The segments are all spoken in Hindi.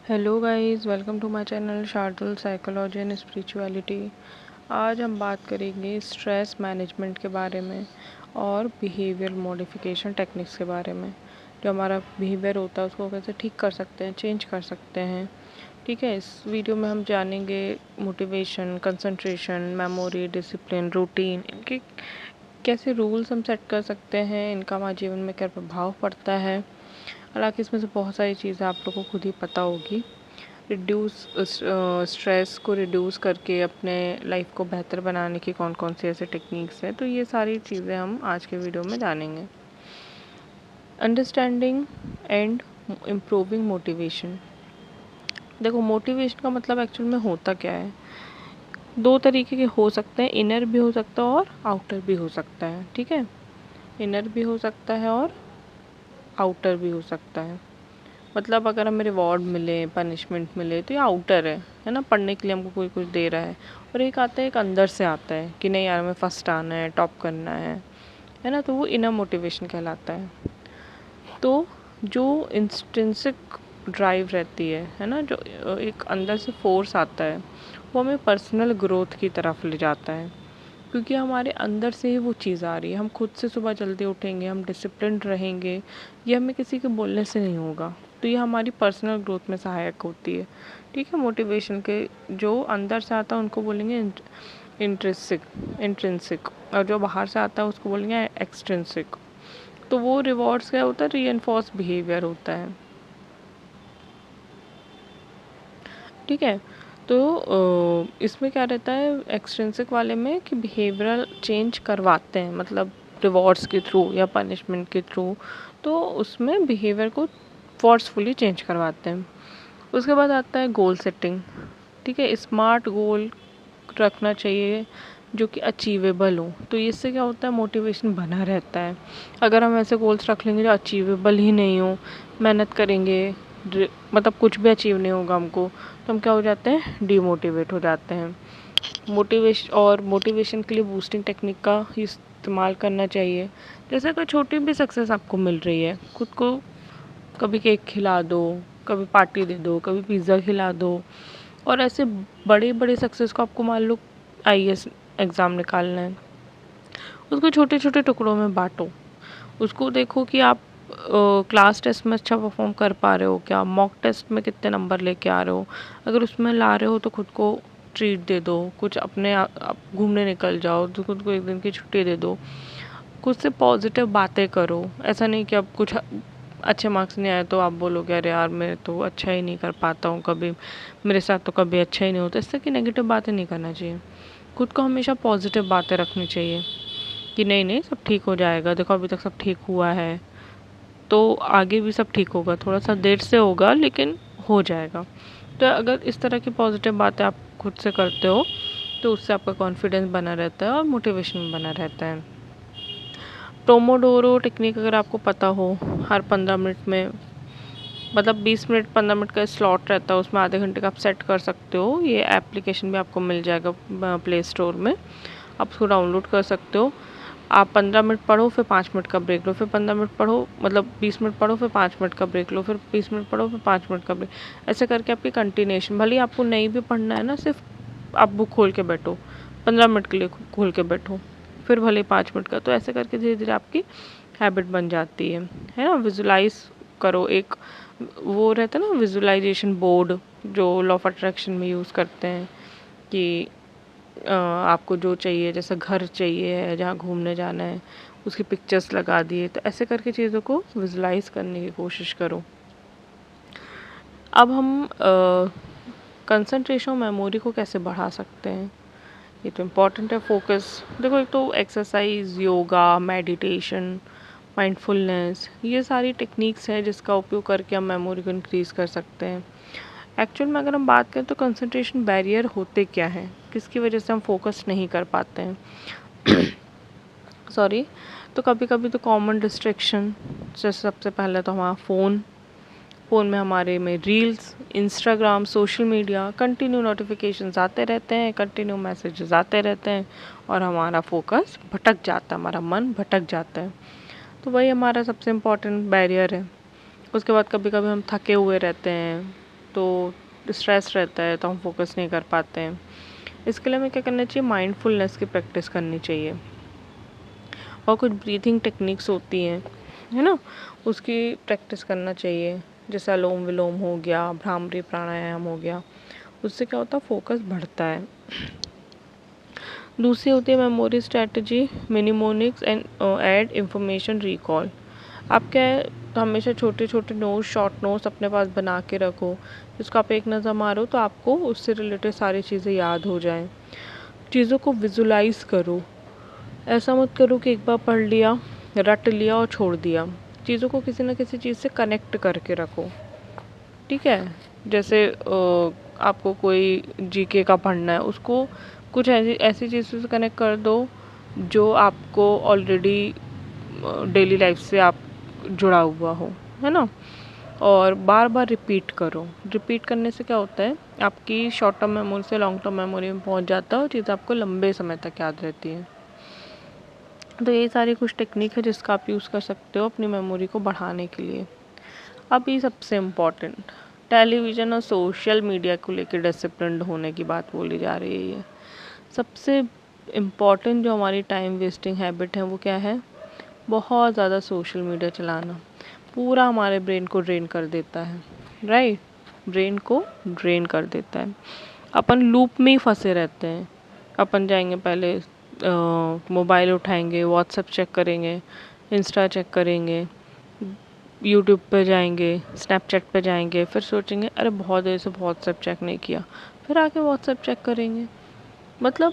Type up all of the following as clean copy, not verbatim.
Hello guys, welcome to my channel Shardul psychology and spirituality. आज हम बात करेंगे स्ट्रेस मैनेजमेंट के बारे में और बिहेवियर मॉडिफिकेशन टेक्निक्स के बारे में। जो हमारा बिहेवियर होता है उसको कैसे ठीक कर सकते हैं, चेंज कर सकते हैं। ठीक है, इस वीडियो में हम जानेंगे motivation, concentration, memory, discipline, routine, इनके कैसे रूल्स हम सेट कर सकते हैं, इनका हमारे जीवन में क्या प्रभाव पड़ता है। हालांकि इसमें से बहुत सारी चीज़ें आप लोगों को खुद ही पता होगी। रिड्यूस स्ट्रेस को रिड्यूस करके अपने लाइफ को बेहतर बनाने की कौन कौन सी ऐसे टेक्निक्स हैं, तो ये सारी चीज़ें हम आज के वीडियो में जानेंगे। Understanding and improving motivation. देखो, मोटिवेशन का मतलब एक्चुअल में होता क्या है। दो तरीके के हो सकते हैं, इनर भी हो सकता है और आउटर भी हो सकता है। ठीक है, इनर भी हो सकता है और आउटर भी हो सकता है। मतलब अगर हमें रिवॉर्ड मिले, पनिशमेंट मिले, तो ये आउटर है ना, पढ़ने के लिए हमको कोई कुछ दे रहा है। और एक आता है, एक अंदर से आता है कि नहीं यार हमें फर्स्ट आना है, टॉप करना है ना, तो वो इनर मोटिवेशन कहलाता है। तो जो इंस्ट्रिंसिक ड्राइव रहती है ना, जो एक अंदर से फोर्स आता है, वो हमें पर्सनल ग्रोथ की तरफ ले जाता है, क्योंकि हमारे अंदर से ही वो चीज़ आ रही है। हम खुद से सुबह जल्दी उठेंगे, हम डिसिप्लिन रहेंगे, ये हमें किसी के बोलने से नहीं होगा। तो ये हमारी पर्सनल ग्रोथ में सहायक होती है। ठीक है, मोटिवेशन के जो अंदर से आता है उनको बोलेंगे इंट्रिंसिक इंट्रिंसिक, और जो बाहर से आता है उसको बोलेंगे एक्सट्रिंसिक। तो वो रिवॉर्ड्स क्या होता है, रीइंफोर्स बिहेवियर होता है। ठीक है, तो इसमें क्या रहता है एक्सट्रिंसिक वाले में कि बिहेवियरल चेंज करवाते हैं, मतलब रिवॉर्ड्स के थ्रू या पनिशमेंट के थ्रू। तो उसमें बिहेवियर को फोर्सफुली चेंज करवाते हैं। उसके बाद आता है गोल सेटिंग। ठीक है, स्मार्ट गोल रखना चाहिए जो कि अचीवेबल हो। तो इससे क्या होता है, मोटिवेशन बना रहता है। अगर हम ऐसे गोल्स रख लेंगे जो अचीवेबल ही नहीं हो, मेहनत करेंगे मतलब कुछ भी अचीव नहीं होगा हमको, तो हम क्या हो जाते हैं, डीमोटिवेट हो जाते हैं। मोटिवेशन के लिए बूस्टिंग टेक्निक का ही इस्तेमाल करना चाहिए। जैसे कोई छोटी भी सक्सेस आपको मिल रही है, खुद को कभी केक खिला दो, कभी पार्टी दे दो, कभी पिज़्ज़ा खिला दो। और ऐसे बड़े बड़े सक्सेस को आपको मान लो आईएएस एग्ज़ाम निकालना है, उसको छोटे छोटे टुकड़ों में बांटो। उसको देखो कि आप क्लास टेस्ट में अच्छा परफॉर्म कर पा रहे हो क्या, मॉक टेस्ट में कितने नंबर लेके आ रहे हो। अगर उसमें ला रहे हो तो खुद को ट्रीट दे दो, कुछ अपने आप घूमने निकल जाओ, तो खुद को एक दिन की छुट्टी दे दो। खुद से पॉजिटिव बातें करो। ऐसा नहीं कि अब कुछ अच्छे मार्क्स नहीं आए तो आप बोलोगे अरे यार मैं तो अच्छा ही नहीं कर पाता हूँ, कभी मेरे साथ तो कभी अच्छा ही नहीं होता। इससे कि नेगेटिव बातें नहीं करना चाहिए। खुद को हमेशा पॉजिटिव बातें रखनी चाहिए कि नहीं नहीं सब ठीक हो जाएगा, देखो अभी तक सब ठीक हुआ है तो आगे भी सब ठीक होगा, थोड़ा सा देर से होगा लेकिन हो जाएगा। तो अगर इस तरह की पॉजिटिव बातें आप खुद से करते हो तो उससे आपका कॉन्फिडेंस बना रहता है और मोटिवेशन बना रहता है। प्रोमोडोरो टेक्निक अगर आपको पता हो, हर 15 मिनट में, मतलब 20 मिनट 15 मिनट का स्लॉट रहता है, उसमें आधे घंटे का आप सेट कर सकते हो। ये एप्लीकेशन भी आपको मिल जाएगा प्ले स्टोर में, आप उसको डाउनलोड कर सकते हो। आप 15 मिनट पढ़ो, फिर 5 मिनट का ब्रेक लो, फिर 15 मिनट पढ़ो, मतलब 20 मिनट पढ़ो, फिर 5 मिनट का ब्रेक लो, फिर 20 मिनट पढ़ो, फिर 5 मिनट का ब्रेक। ऐसे करके आपकी कंटिन्यूएशन, भले ही आपको नहीं भी पढ़ना है ना, सिर्फ आप बुक खोल के बैठो, 15 मिनट के लिए खोल के बैठो, फिर भले 5 मिनट का। तो ऐसे करके धीरे धीरे आपकी हैबिट बन जाती है ना। विजुलाइज करो, एक वो रहता है ना विजुलाइजेशन बोर्ड, जो लॉ ऑफ अट्रैक्शन में यूज़ करते हैं कि आपको जो चाहिए, जैसे घर चाहिए है, जहाँ घूमने जाना है, उसकी पिक्चर्स लगा दिए। तो ऐसे करके चीज़ों को विजुलाइज करने की कोशिश करो। अब हम कंसंट्रेशन और मेमोरी को कैसे बढ़ा सकते हैं, ये तो इम्पॉर्टेंट है। फोकस देखो, एक तो एक्सरसाइज, योगा, मेडिटेशन, माइंडफुलनेस, ये सारी टेक्निक्स हैं जिसका उपयोग करके हम मेमोरी को इंक्रीज़ कर सकते हैं। एक्चुअल में अगर हम बात करें तो कंसंट्रेशन बैरियर होते क्या हैं, किसकी वजह से हम फोकस नहीं कर पाते हैं सॉरी। तो कभी कभी तो कॉमन डिस्ट्रैक्शन, जैसे सबसे पहले तो हमारा फ़ोन में हमारे में reels, Instagram, social media, continue notifications आते रहते हैं, कंटिन्यू मैसेजेस आते रहते हैं, और हमारा फोकस भटक जाता है, हमारा मन भटक जाता है। तो वही हमारा सबसे इम्पोर्टेंट बैरियर है। उसके बाद कभी कभी हम थके हुए रहते हैं, तो स्ट्रेस रहता है तो हम फोकस नहीं कर पाते हैं। इसके लिए हमें क्या करना चाहिए, माइंडफुलनेस की प्रैक्टिस करनी चाहिए। और कुछ ब्रीथिंग टेक्निक्स होती हैं, है ना, उसकी प्रैक्टिस करना चाहिए। जैसे अनुलोम विलोम हो गया, भ्रामरी प्राणायाम हो गया, उससे क्या होता है, फोकस बढ़ता है। दूसरी होती है memory strategy, mnemonics and aid information recall. आप क्या है, तो हमेशा छोटे छोटे नोट्स, शॉर्ट नोट्स अपने पास बना के रखो, जिसको आप एक नज़र मारो तो आपको उससे रिलेटेड सारी चीज़ें याद हो जाएं। चीज़ों को विजुलाइज करो, ऐसा मत करो कि एक बार पढ़ लिया, रट लिया और छोड़ दिया। चीज़ों को किसी न किसी चीज़ से कनेक्ट करके रखो, ठीक है। जैसे आपको कोई जीके का पढ़ना है, उसको कुछ ऐसी ऐसी चीज़ों से कनेक्ट कर दो जो आपको ऑलरेडी डेली लाइफ से आप जुड़ा हुआ हो, है ना। और बार बार रिपीट करो। रिपीट करने से क्या होता है, आपकी शॉर्ट टर्म मेमोरी से लॉन्ग टर्म मेमोरी में पहुंच जाता है और चीज़ आपको लंबे समय तक याद रहती है। तो ये सारी कुछ टेक्निक है जिसका आप यूज़ कर सकते हो अपनी मेमोरी को बढ़ाने के लिए। अब ये सबसे इम्पॉर्टेंट, टेलीविज़न और सोशल मीडिया को लेकर डिसिप्लिन्ड होने की बात बोली जा रही है। ये सबसे इम्पॉर्टेंट जो हमारी टाइम वेस्टिंग हैबिट है वो क्या है, बहुत ज़्यादा सोशल मीडिया चलाना पूरा हमारे ब्रेन को ड्रेन कर देता है, राइट। ब्रेन को ड्रेन कर देता है, अपन लूप में ही फंसे रहते हैं। अपन जाएंगे पहले मोबाइल उठाएंगे, व्हाट्सएप चेक करेंगे, इंस्टा चेक करेंगे, यूट्यूब पे जाएंगे, स्नैपचैट पे जाएंगे, फिर सोचेंगे अरे बहुत देर से व्हाट्सएप चेक नहीं किया, फिर आके व्हाट्सएप चेक करेंगे। मतलब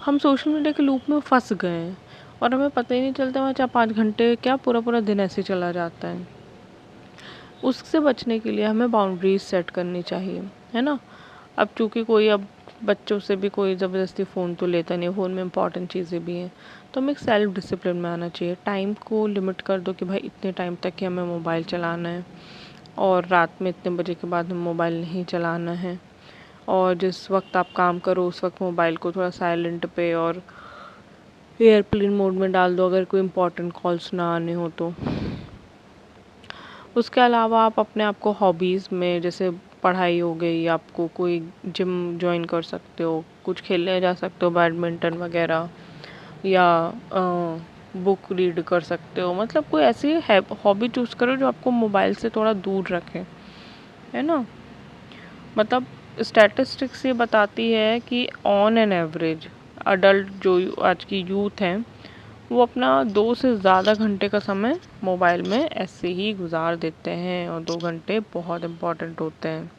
हम सोशल मीडिया के लूप में फंस गए हैं और हमें पता ही नहीं चलता, वहाँ 4-5 घंटे क्या पूरा पूरा दिन ऐसे चला जाता है। उससे बचने के लिए हमें बाउंड्रीज सेट करनी चाहिए, है ना। अब चूँकि कोई अब बच्चों से भी कोई ज़बरदस्ती फ़ोन तो लेता नहीं, फ़ोन में इंपॉर्टेंट चीज़ें भी हैं, तो हमें एक सेल्फ डिसिप्लिन में आना चाहिए। टाइम को लिमिट कर दो कि भाई इतने टाइम तक ही हमें मोबाइल चलाना है और रात में इतने बजे के बाद हमें मोबाइल नहीं चलाना है। और जिस वक्त आप काम करो उस वक्त मोबाइल को थोड़ा साइलेंट पे और एयरप्लेन मोड में डाल दो अगर कोई इम्पोर्टेंट कॉल्स ना आने हो तो। उसके अलावा आप अपने आप को हॉबीज़ में, जैसे पढ़ाई हो गई, आपको कोई जिम जॉइन कर सकते हो, कुछ खेलने जा सकते हो बैडमिंटन वगैरह, या बुक रीड कर सकते हो। मतलब कोई ऐसी हॉबी चूज़ करो जो आपको मोबाइल से थोड़ा दूर रखे, है ना। मतलब स्टैटिस्टिक्स ये बताती है कि ऑन एन एवरेज अडल्ट जो आज की यूथ हैं वो अपना 2 से ज़्यादा घंटे का समय मोबाइल में ऐसे ही गुजार देते हैं, और 2 घंटे बहुत इम्पोर्टेंट होते हैं।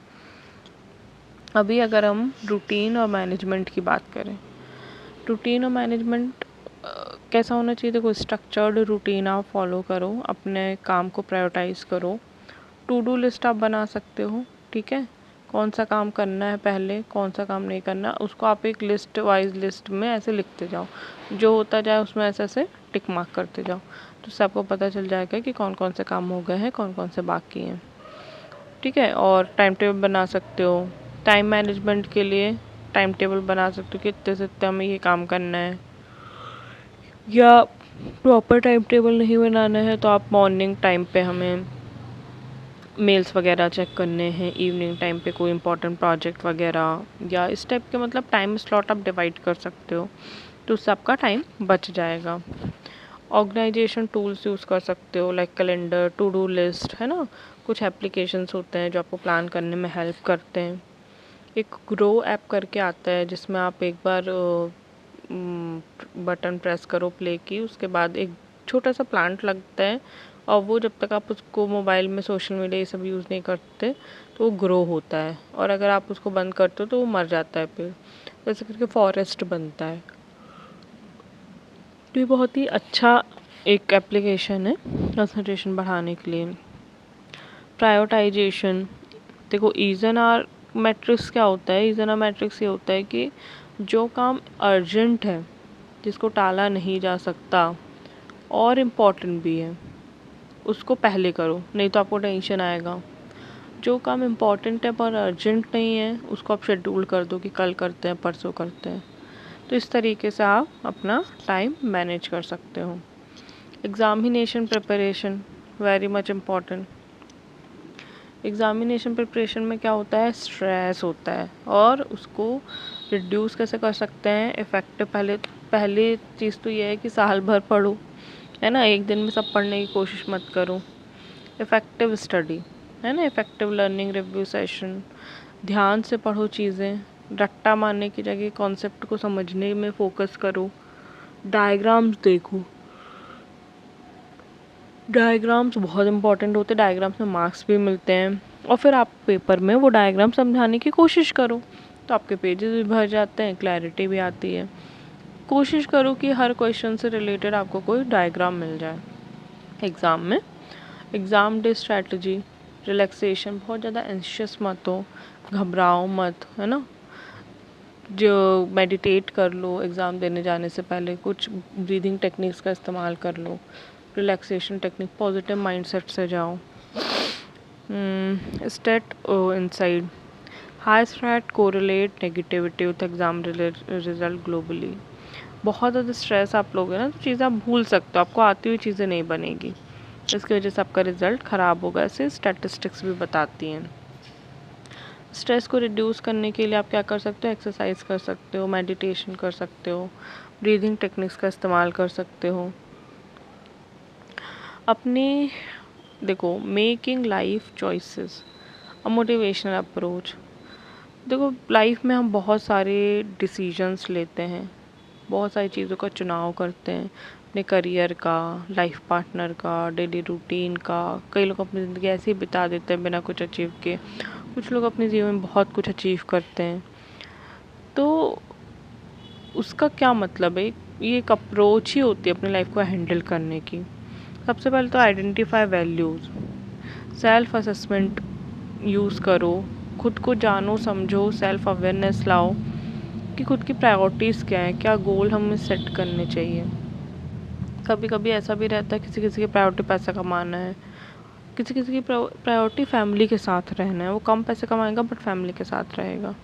अभी अगर हम रूटीन और मैनेजमेंट की बात करें, रूटीन और मैनेजमेंट कैसा होना चाहिए, देखो स्ट्रक्चर्ड रूटीन आप फॉलो करो, अपने काम को प्रायोरिटाइज करो। टू डू लिस्ट आप बना सकते हो, ठीक है। कौन सा काम करना है पहले, कौन सा काम नहीं करना, उसको आप एक लिस्ट वाइज लिस्ट में ऐसे लिखते जाओ, जो होता जाए उसमें ऐसे ऐसे टिक मार्क करते जाओ, तो उससे आपको पता चल जाएगा कि कौन कौन से काम हो गए हैं, कौन कौन से बाकी हैं, ठीक है। और टाइम टेबल बना सकते हो, टाइम मैनेजमेंट के लिए टाइम टेबल बना सकते हो कि इतने से इतने हमें ये काम करना है। या प्रॉपर टाइम टेबल नहीं बनाना है तो आप मॉर्निंग टाइम पे हमें मेल्स वगैरह चेक करने हैं, इवनिंग टाइम पे कोई इंपॉर्टेंट प्रोजेक्ट वगैरह, या इस टाइप के मतलब टाइम स्लॉट आप डिवाइड कर सकते हो, तो उससे आपका टाइम बच जाएगा। ऑर्गेनाइजेशन टूल्स यूज़ कर सकते हो like calendar, to do list, है ना। कुछ एप्लीकेशंस होते हैं जो आपको प्लान करने में हेल्प करते हैं। एक ग्रो ऐप करके आता है जिसमें आप एक बार बटन प्रेस करो प्ले की, उसके बाद एक छोटा सा प्लांट लगता है, और वो जब तक आप उसको मोबाइल में सोशल मीडिया ये सब यूज़ नहीं करते तो वो ग्रो होता है, और अगर आप उसको बंद करते हो तो वो मर जाता है पेड़, वैसे करके फॉरेस्ट बनता है। तो ये बहुत ही अच्छा एक एप्लीकेशन है कंसंट्रेशन बढ़ाने के लिए। प्रायोरिटाइजेशन, देखो ईज़नआर मैट्रिक्स क्या होता है, ईज़नआर मैट्रिक्स ये होता है कि जो काम अर्जेंट है, जिसको टाला नहीं जा सकता और इम्पॉर्टेंट भी है, उसको पहले करो, नहीं तो आपको टेंशन आएगा। जो काम इम्पॉर्टेंट है पर अर्जेंट नहीं है उसको आप शेड्यूल कर दो कि कल करते हैं, परसों करते हैं। तो इस तरीके से आप अपना टाइम मैनेज कर सकते हो। Examination preparation very much important. Examination preparation में क्या होता है, स्ट्रेस होता है, और उसको रिड्यूस कैसे कर सकते हैं इफ़ेक्टिव। पहली चीज़ तो ये है कि साल भर पढ़ो, है ना, एक दिन में सब पढ़ने की कोशिश मत करो। इफ़ेक्टिव स्टडी, है ना, इफ़ेक्टिव लर्निंग, रिव्यू सेशन, ध्यान से पढ़ो चीज़ें, रट्टा मारने की जगह कॉन्सेप्ट को समझने में फोकस करो, डायग्राम्स देखो। डायग्राम्स बहुत इंपॉर्टेंट होते हैं, डायग्राम्स में मार्क्स भी मिलते हैं, और फिर आप पेपर में वो डायग्राम समझाने की कोशिश करो, तो आपके पेजेस भी भर जाते हैं, क्लैरिटी भी आती है। कोशिश करो कि हर क्वेश्चन से रिलेटेड आपको कोई डायग्राम मिल जाए एग्ज़ाम में। एग्ज़ाम डे स्ट्रैटेजी, रिलैक्सेशन, बहुत ज़्यादा एंशियस मत हो, घबराओ मत, है ना, जो मेडिटेट कर लो एग्ज़ाम देने जाने से पहले, कुछ ब्रीदिंग टेक्निक्स का इस्तेमाल कर लो, रिलैक्सेशन टेक्निक, पॉजिटिव माइंडसेट से जाओ। State inside, high straight correlate negativity with exam result globally. बहुत ज़्यादा स्ट्रेस आप लोगे ना तो चीज़ें आप भूल सकते हो, आपको आती हुई चीज़ें नहीं बनेगी, इसकी वजह से आपका रिज़ल्ट ख़राब होगा, ऐसे स्टैटिस्टिक्स भी बताती हैं। स्ट्रेस को रिड्यूस करने के लिए आप क्या कर सकते हो, एक्सरसाइज कर सकते हो, मेडिटेशन कर सकते हो, ब्रीदिंग टेक्निक्स का इस्तेमाल कर सकते हो। अपनी देखो, making life choices, a motivational approach. देखो, लाइफ में हम बहुत सारे डिसीजंस लेते हैं, बहुत सारी चीज़ों का चुनाव करते हैं, अपने करियर का, लाइफ पार्टनर का, डेली रूटीन का। कई लोग अपनी ज़िंदगी ऐसे ही बिता देते हैं बिना कुछ अचीव किए, कुछ लोग अपने जीवन में बहुत कुछ अचीव करते हैं। तो उसका क्या मतलब है, ये एक अप्रोच ही होती है अपनी लाइफ को हैंडल करने की। सबसे पहले तो identify values, self assessment use करो, खुद को जानो समझो, सेल्फ अवेयरनेस लाओ कि खुद की प्रायोरिटीज़ क्या है, क्या गोल हमें सेट करने चाहिए। कभी कभी ऐसा भी रहता है, किसी किसी की प्रायोरिटी पैसा कमाना है, किसी किसी की प्रायोरिटी फैमिली के साथ रहना है, वो कम पैसे कमाएगा बट फैमिली के साथ रहेगा।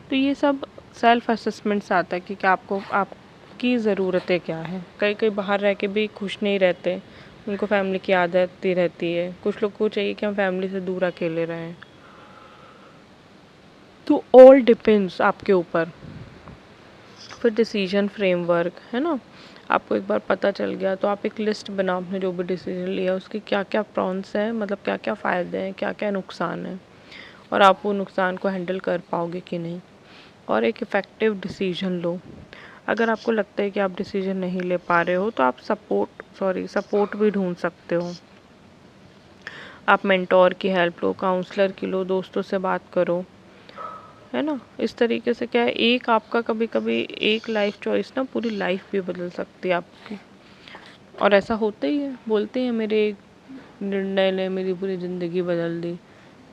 तो ये सब सेल्फ असेसमेंट से आता है कि क्या आपकी ज़रूरतें क्या है। कई कई बाहर रह के भी खुश नहीं रहते, उनको फैमिली की आदत ही रहती है, कुछ लोग को चाहिए कि हम फैमिली से दूर अकेले रहें। तो ऑल डिपेंड्स आपके ऊपर। फिर डिसीजन फ्रेमवर्क, है ना, आपको एक बार पता चल गया तो आप एक लिस्ट बनाओ, आपने जो भी डिसीजन लिया उसके क्या क्या प्रॉन्स हैं, मतलब क्या क्या फ़ायदे हैं, क्या क्या नुकसान हैं, और आप वो नुकसान को हैंडल कर पाओगे कि नहीं। और एक इफ़ेक्टिव डिसीजन लो। अगर आपको लगता है कि आप डिसीजन नहीं ले पा रहे हो तो आप सपोर्ट भी ढूंढ सकते हो। आप मेंटोर की हेल्प लो, काउंसलर की लो, दोस्तों से बात करो, है ना। इस तरीके से क्या है, एक आपका कभी कभी एक लाइफ चॉइस ना पूरी लाइफ भी बदल सकती है आपकी। और ऐसा होता ही है, बोलते हैं मेरे एक निर्णय ने मेरी पूरी ज़िंदगी बदल दी,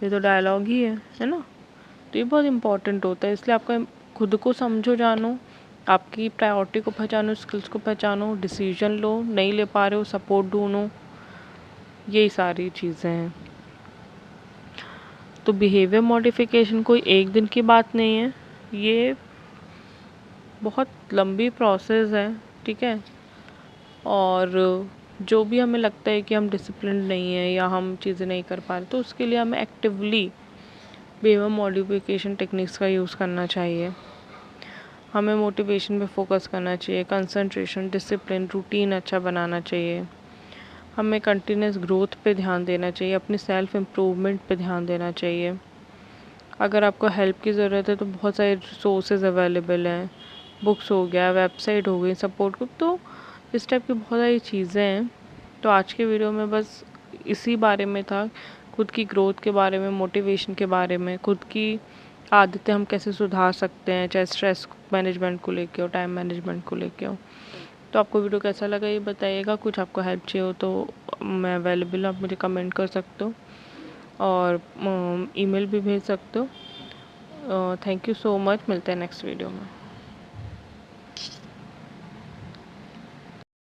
ये तो डायलॉग ही है ना। तो ये बहुत इम्पोर्टेंट होता है, इसलिए आपका खुद को समझो, जानो, आपकी प्रायोरिटी को पहचानो, स्किल्स को पहचानो, डिसीजन लो, नहीं ले पा रहे हो सपोर्ट ढूंढो, यही सारी चीज़ें हैं। तो बिहेवियर मॉडिफिकेशन कोई एक दिन की बात नहीं है, ये बहुत लंबी प्रोसेस है, ठीक है। और जो भी हमें लगता है कि हम डिसिप्लिन नहीं है या हम चीज़ें नहीं कर पा रहे, तो उसके लिए हमें एक्टिवली बिहेवियर मॉडिफिकेशन टेक्निक्स का यूज़ करना चाहिए। हमें मोटिवेशन पे फोकस करना चाहिए, कंसंट्रेशन, डिसिप्लिन, रूटीन अच्छा बनाना चाहिए, हमें कंटिन्यूस ग्रोथ पे ध्यान देना चाहिए, अपनी सेल्फ इम्प्रूवमेंट पे ध्यान देना चाहिए। अगर आपको हेल्प की ज़रूरत है तो बहुत सारे रिसोर्सेज अवेलेबल हैं, बुक्स हो गया, वेबसाइट हो गई, सपोर्ट ग्रुप, तो इस टाइप की बहुत सारी चीज़ें हैं। तो आज के वीडियो में बस इसी बारे में था, खुद की ग्रोथ के बारे में, मोटिवेशन के बारे में, खुद की आदतें हम कैसे सुधार सकते हैं, चाहे स्ट्रेस मैनेजमेंट को लेके हो, टाइम मैनेजमेंट को लेके हो। तो आपको वीडियो कैसा लगा ये बताइएगा, कुछ आपको हेल्प चाहिए हो तो मैं अवेलेबल हूँ, आप मुझे कमेंट कर सकते हो और ईमेल भी भेज सकते हो। थैंक यू सो मच, मिलते हैं नेक्स्ट वीडियो में।